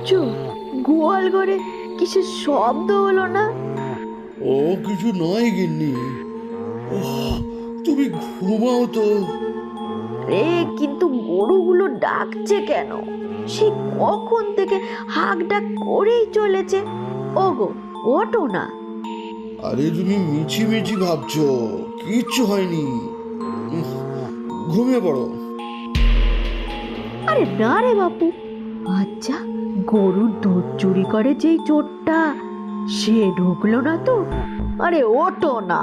দেখছো গোয়াল ঘরে কিসের শব্দ হলো না? ও কিছু নয় গিন্নি। তুমি ঘুমাও তো। রে কিন্তু গরুগুলো ডাকছে কেন? সে কখন থেকে হাঁক ডাক করেই চলেছে। ওগো, ওঠো না। আরে তুমি মিছি মিছি ভাবছো, কিচ্ছু হয়নি। উহ, ঘুমিয়ে পড়ো। আরে না রে বাপু, আচ্ছা, গরুর দুধ চুরি করে যেই চোরটা, সে ঢুকলো না তো? আরে ওঠো না,